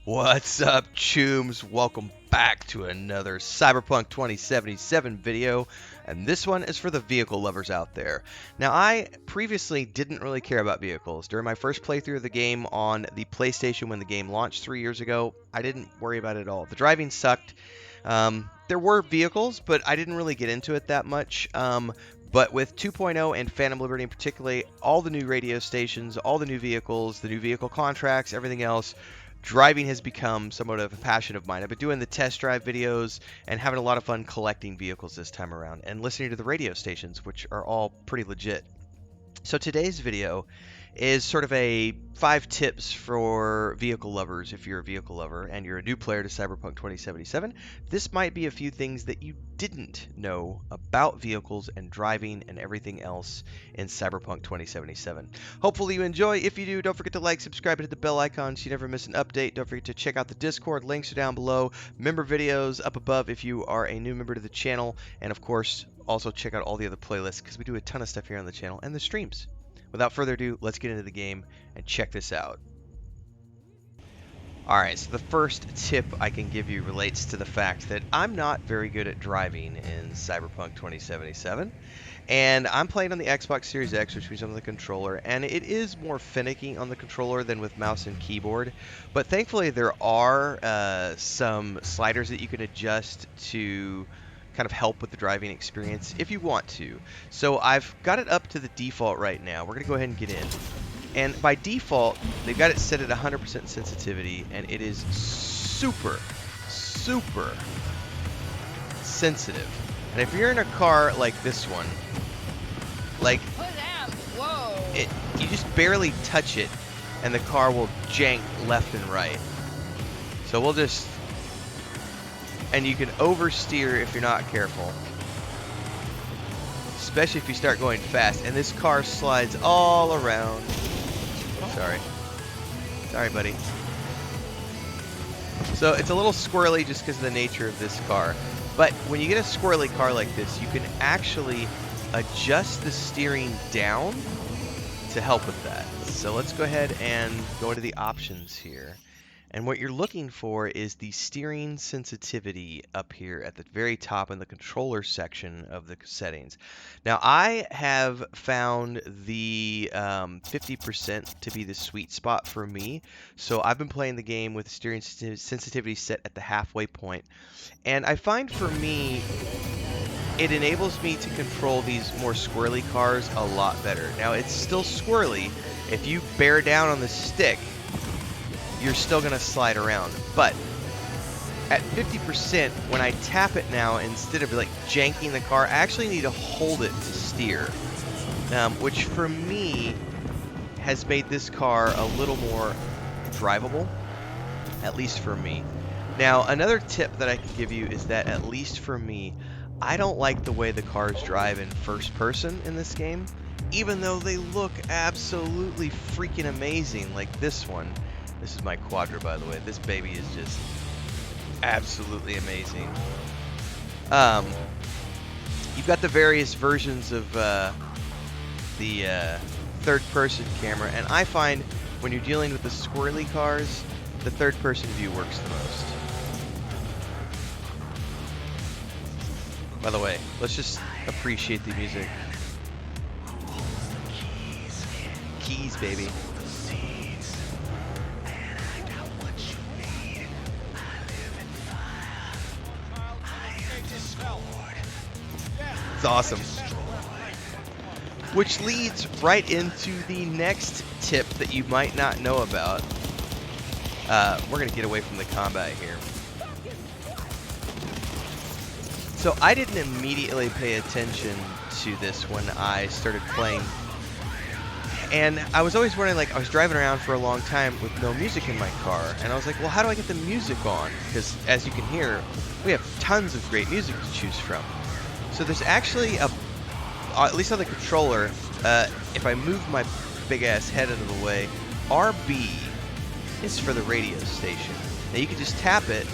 What's up, chooms? Welcome back to another Cyberpunk 2077 video, and this one is for the vehicle lovers out there. Now, I previously didn't really care about vehicles. During my first playthrough of the game on the PlayStation when the game launched 3 years ago, I didn't worry about it at all. The driving sucked. There were vehicles, but I didn't really get into it that much. But with 2.0 and Phantom Liberty in particular, all the new radio stations, all the new vehicles, the new vehicle contracts, everything else, driving has become somewhat of a passion of mine. I've been doing the test drive videos and having a lot of fun collecting vehicles this time around and listening to the radio stations, which are all pretty legit. So today's video is sort of a 5 tips for vehicle lovers. If you're a vehicle lover and you're a new player to Cyberpunk 2077, this might be a few things that you didn't know about vehicles and driving and everything else in Cyberpunk 2077. Hopefully you enjoy. If you do, don't forget to like, subscribe, and hit the bell icon so you never miss an update. Don't forget to check out the Discord. Links are down below. Member videos up above if you are a new member to the channel. And of course, also check out all the other playlists because we do a ton of stuff here on the channel and the streams. Without further ado, let's get into the game and check this out. Alright, so the first tip I can give you relates to the fact that I'm not very good at driving in Cyberpunk 2077. And I'm playing on the Xbox Series X, which means on the controller, and it is more finicky on the controller than with mouse and keyboard. But thankfully there are some sliders that you can adjust to kind of help with the driving experience if you want to. So I've got it up to the default right now. We're going to go ahead and get in. And by default, they've got it set at 100% sensitivity, and it is super sensitive. And if you're in a car like this one, like, you just barely touch it, and the car will jank left and right. So we'll just... And you can oversteer if you're not careful. Especially if you start going fast. And this car slides all around. Sorry. Sorry, buddy. So it's a little squirrely just because of the nature of this car. But when you get a squirrely car like this, you can actually adjust the steering down to help with that. So let's go ahead and go into the options here. And what you're looking for is the steering sensitivity up here at the very top in the controller section of the settings. Now, I have found the 50% to be the sweet spot for me. So I've been playing the game with steering sensitivity set at the halfway point. And I find for me, it enables me to control these more squirrely cars a lot better. Now, it's still squirrely. If you bear down on the stick, you're still going to slide around. But at 50%, when I tap it now, instead of like janking the car, I actually need to hold it to steer. Which for me has made this car a little more drivable, at least for me. Now, another tip that I can give you is that, at least for me, I don't like the way the cars drive in first person in this game, even though they look absolutely freaking amazing, like this one. This is my Quadra, by the way. This baby is just absolutely amazing. You've got the various versions of the third-person camera, and I find when you're dealing with the squirrely cars, the third-person view works the most. By the way, let's just appreciate the music. Keys, baby. It's awesome. Which leads right into the next tip that you might not know about. We're going to get away from the combat here. So I didn't immediately pay attention to this when I started playing. And I was always wondering, like, I was driving around for a long time with no music in my car. And I was like, well, how do I get the music on? Because as you can hear, we have tons of great music to choose from. So there's actually at least on the controller, if I move my big ass head out of the way, RB is for the radio station. Now you can just tap it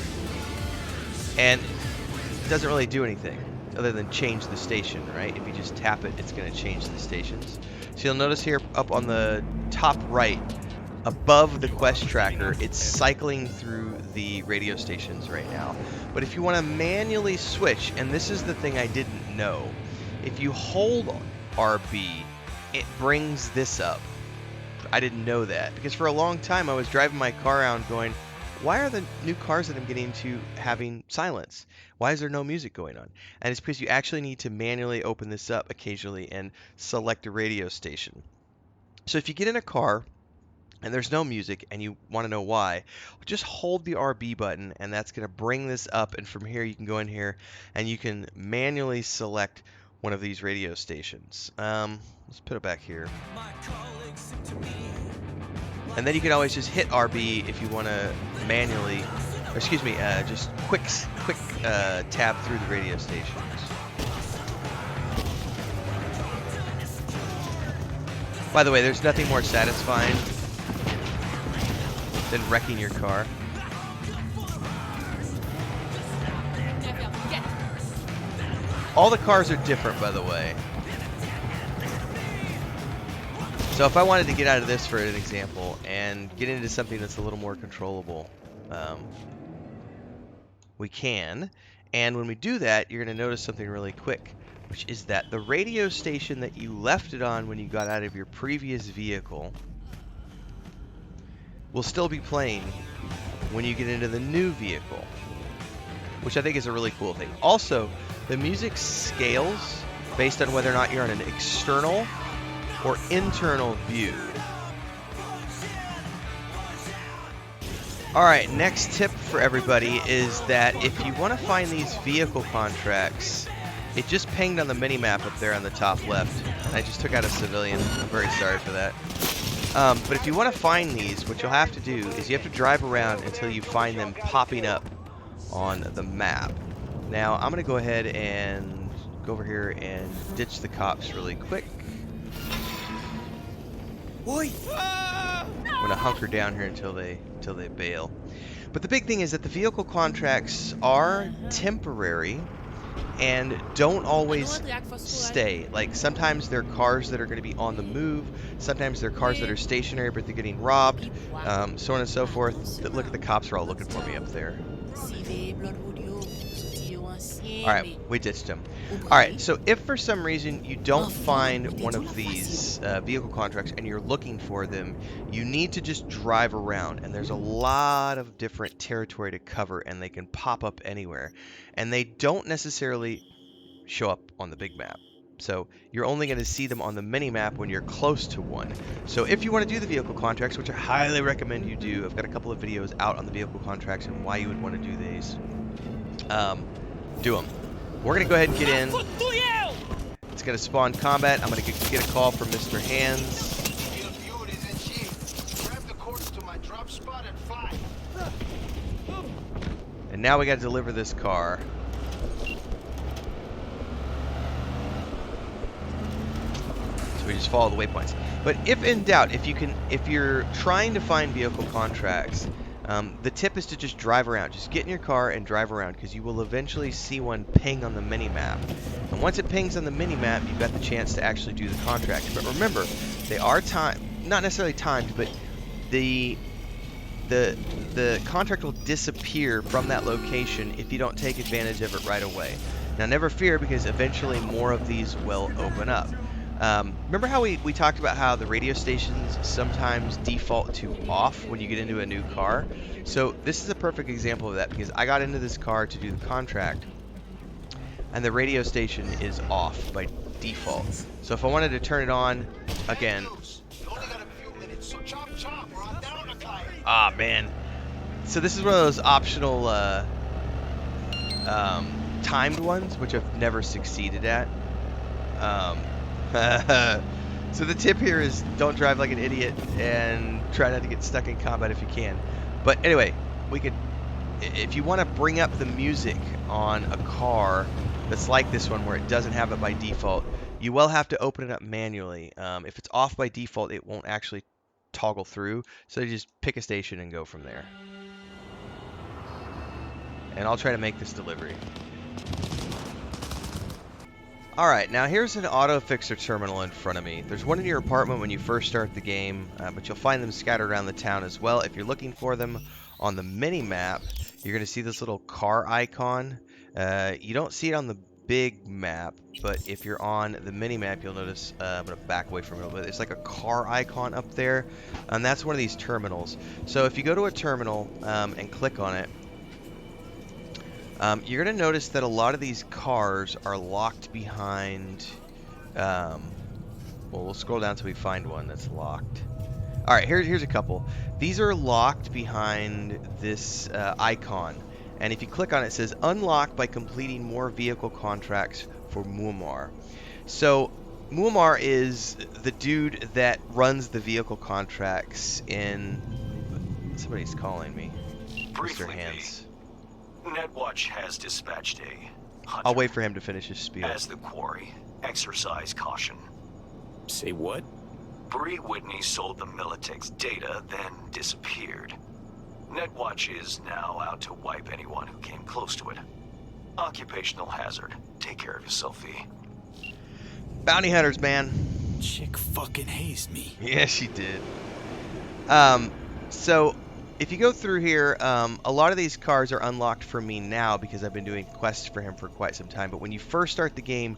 and it doesn't really do anything other than change the station, right? If you just tap it, it's going to change the stations. So you'll notice here up on the top right, above the quest tracker, it's cycling through the radio stations right now. But if you want to manually switch, and this is the thing I didn't know, if you hold RB, it brings this up. I didn't know that, because for a long time I was driving my car around going, why are the new cars that I'm getting into having silence? Why is there no music going on? And it's because you actually need to manually open this up occasionally and select a radio station. So if you get in a car and there's no music and you want to know why, just hold the RB button and that's going to bring this up, and from here you can go in here and you can manually select one of these radio stations. Let's put it back here. And then you can always just hit RB if you want to manually, or excuse me, just quick tab through the radio stations. By the way, there's nothing more satisfying than wrecking your car. All the cars are different, by the way. So if I wanted to get out of this for an example and get into something that's a little more controllable, we can. And when we do that, you're going to notice something really quick, which is that the radio station that you left it on when you got out of your previous vehicle will still be playing when you get into the new vehicle, which I think is a really cool thing. Also, the music scales based on whether or not you're on an external or internal view. Alright, next tip for everybody is that if you want to find these vehicle contracts, it just pinged on the mini-map up there on the top left. I just took out a civilian. I'm very sorry for that. But if you want to find these, what you'll have to do is you have to drive around until you find them popping up on the map. Now, I'm going to go ahead and go over here and ditch the cops really quick. I'm going to hunker down here until they bail. But the big thing is that the vehicle contracts are temporary and don't always stay. Like, sometimes they're cars that are going to be on the move, sometimes they're cars that are stationary but they're getting robbed, so on and so forth. Look at the cops are all looking for me up there. Alright, we ditched him. Alright, so if for some reason you don't find one of these vehicle contracts and you're looking for them, you need to just drive around. And there's a lot of different territory to cover and they can pop up anywhere. And they don't necessarily show up on the big map. So you're only going to see them on the mini map when you're close to one. So if you want to do the vehicle contracts, which I highly recommend you do, I've got a couple of videos out on the vehicle contracts and why you would want to do these. Do them. We're going to go ahead and get in. It's going to spawn combat. I'm going to get a call from Mr. Hands. And now we got to deliver this car. So we just follow the waypoints. But if in doubt, if you're trying to find vehicle contracts, the tip is to just drive around. Just get in your car and drive around, because you will eventually see one ping on the mini-map. And once it pings on the mini-map, you've got the chance to actually do the contract. But remember, they are not necessarily timed, but the contract will disappear from that location if you don't take advantage of it right away. Now, never fear, because eventually more of these will open up. Remember how we talked about how the radio stations sometimes default to off when you get into a new car? So this is a perfect example of that, because I got into this car to do the contract and the radio station is off by default. So if I wanted to turn it on again, man. So this is one of those optional timed ones, which I've never succeeded at. So the tip here is don't drive like an idiot and try not to get stuck in combat if you can. But anyway, if you want to bring up the music on a car that's like this one where it doesn't have it by default, you will have to open it up manually. If it's off by default, it won't actually toggle through, so you just pick a station and go from there. And I'll try to make this delivery. Alright, now here's an Autofixer Terminal in front of me. There's one in your apartment when you first start the game, but you'll find them scattered around the town as well. If you're looking for them on the mini-map, you're going to see this little car icon. You don't see it on the big map, but if you're on the mini-map, you'll notice, I'm going to back away from it a little bit, it's like a car icon up there, and that's one of these terminals. So if you go to a terminal and click on it, you're going to notice that a lot of these cars are locked behind, well, we'll scroll down until we find one that's locked. All right, here's a couple. These are locked behind this icon, and if you click on it, it says unlock by completing more vehicle contracts for Muammar. So Muammar is the dude that runs the vehicle contracts in... Somebody's calling me. Briefly, Mr. Hands. Netwatch has dispatched a hunter. I'll wait for him to finish his spiel. As the quarry, exercise caution. Say what? Bree Whitney sold the Militech's data, then disappeared. Netwatch is now out to wipe anyone who came close to it. Occupational hazard. Take care of yourself, V. Bounty hunters, man. Chick fucking hazed me. Yeah, she did. So if you go through here, a lot of these cars are unlocked for me now because I've been doing quests for him for quite some time. But when you first start the game,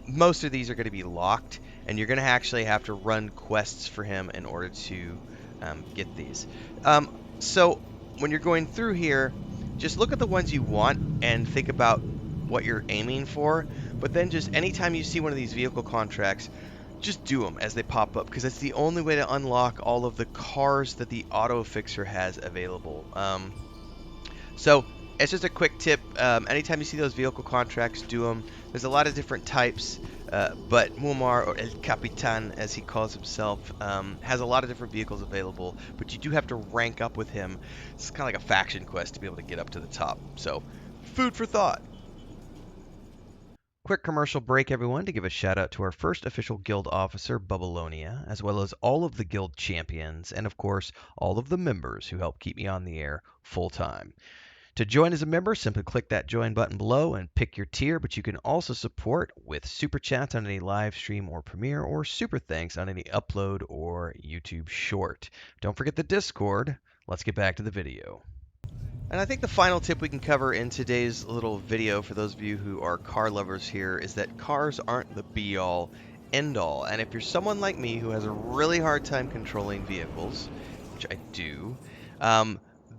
most of these are going to be locked, and you're going to actually have to run quests for him in order to get these. So when you're going through here, just look at the ones you want and think about what you're aiming for. But then just anytime you see one of these vehicle contracts, just do them as they pop up, because that's the only way to unlock all of the cars that the Autofixer has available. So it's just a quick tip. Anytime you see those vehicle contracts, do them. There's a lot of different types, but Muammar, or El Capitan as he calls himself, has a lot of different vehicles available, but you do have to rank up with him. It's kind of like a faction quest to be able to get up to the top. So food for thought. Quick commercial break, everyone, to give a shout out to our first official guild officer, Babylonia, as well as all of the guild champions, and of course, all of the members who help keep me on the air full time. To join as a member, simply click that join button below and pick your tier, but you can also support with SuperChats on any live stream or premiere, or SuperThanks on any upload or YouTube short. Don't forget the Discord. Let's get back to the video. And I think the final tip we can cover in today's little video for those of you who are car lovers here is that cars aren't the be-all, end-all. And if you're someone like me who has a really hard time controlling vehicles, which I do,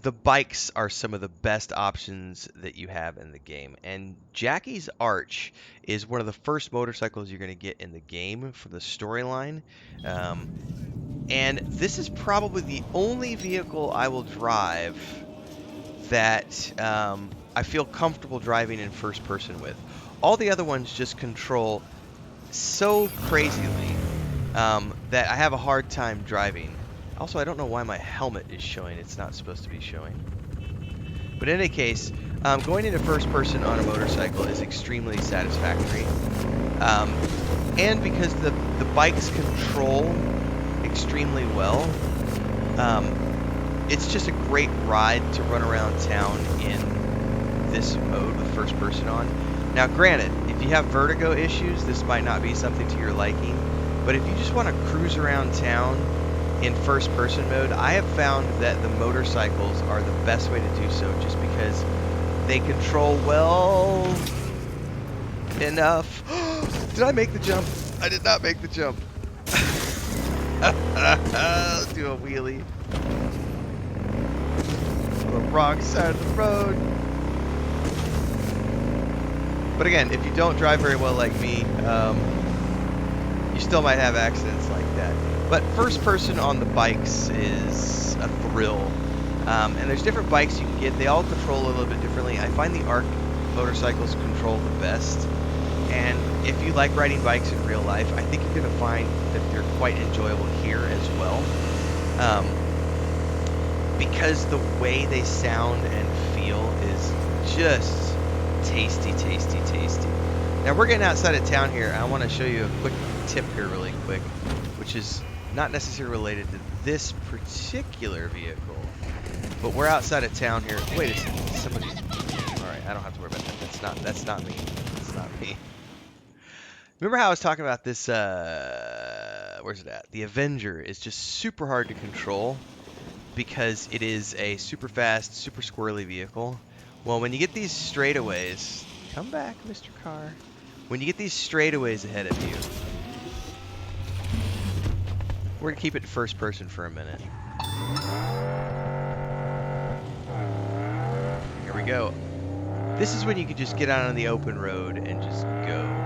the bikes are some of the best options that you have in the game. And Jackie's Arch is one of the first motorcycles you're going to get in the game for the storyline. And this is probably the only vehicle I will drive that I feel comfortable driving in first person with. All the other ones just control so crazily that I have a hard time driving. Also, I don't know why my helmet is showing. It's not supposed to be showing. But in any case, going into first person on a motorcycle is extremely satisfactory. And because the bikes control extremely well, it's just a great ride to run around town in this mode with first person on. Now granted, if you have vertigo issues, this might not be something to your liking, but if you just want to cruise around town in first person mode, I have found that the motorcycles are the best way to do so, just because they control well enough. Did I make the jump? I did not make the jump. Let's do a wheelie. On the wrong side of the road. But again, if you don't drive very well like me, you still might have accidents like that. But first person on the bikes is a thrill. And there's different bikes you can get. They all control a little bit differently. I find the ARC motorcycles control the best. And if you like riding bikes in real life, I think you're going to find that they're quite enjoyable here as well. Because the way they sound and feel is just tasty, tasty, tasty. Now we're getting outside of town here. I want to show you a quick tip here really quick, which is not necessarily related to this particular vehicle, but we're outside of town here. Wait a second, somebody. All right, I don't have to worry about that. That's not me. That's not me. Remember how I was talking about this, where's it at? The Avenger is just super hard to control because it is a super fast, super squirrely vehicle. Well, when you get these straightaways, come back, Mr. Car. When you get these straightaways ahead of you, we're gonna keep it first person for a minute. Here we go. This is when you can just get out on the open road and just go.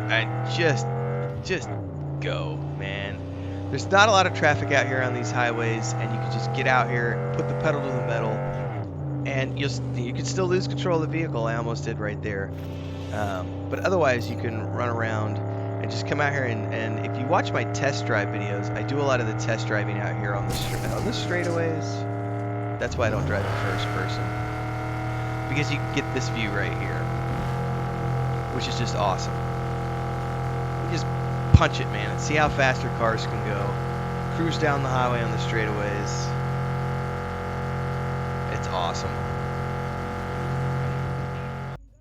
And just go, man. There's not a lot of traffic out here on these highways, and you can just get out here, put the pedal to the metal, and you can still lose control of the vehicle. I almost did right there. But otherwise, you can run around and just come out here, and if you watch my test drive videos, I do a lot of the test driving out here on the straightaways. That's why I don't drive in first person, because you can get this view right here, which is just awesome. You just punch it, man, and see how fast your cars can go. Cruise down the highway on the straightaways. It's awesome.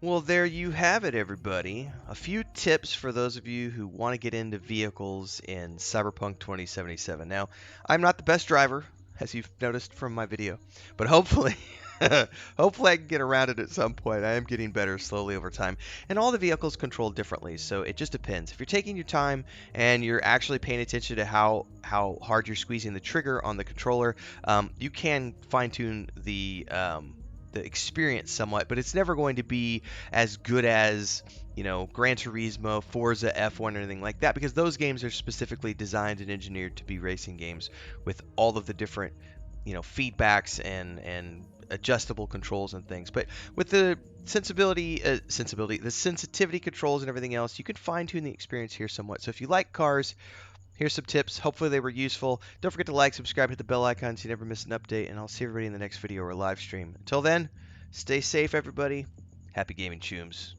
Well, there you have it, everybody. A few tips for those of you who want to get into vehicles in Cyberpunk 2077. Now, I'm not the best driver, as you've noticed from my video, but hopefully hopefully I can get around it at some point. I am getting better slowly over time, and all the vehicles control differently, so it just depends. If you're taking your time and you're actually paying attention to how hard you're squeezing the trigger on the controller, you can fine-tune the experience somewhat, but it's never going to be as good as, you know, Gran Turismo, Forza, F1, or anything like that, because those games are specifically designed and engineered to be racing games with all of the different, you know, feedbacks and adjustable controls and things. But with the the sensitivity controls and everything else, you can fine-tune the experience here somewhat. So if you like cars, here's some tips. Hopefully they were useful. Don't forget to like, subscribe, hit the bell icon so you never miss an update, and I'll see everybody in the next video or live stream. Until then, stay safe, everybody. Happy gaming, chooms.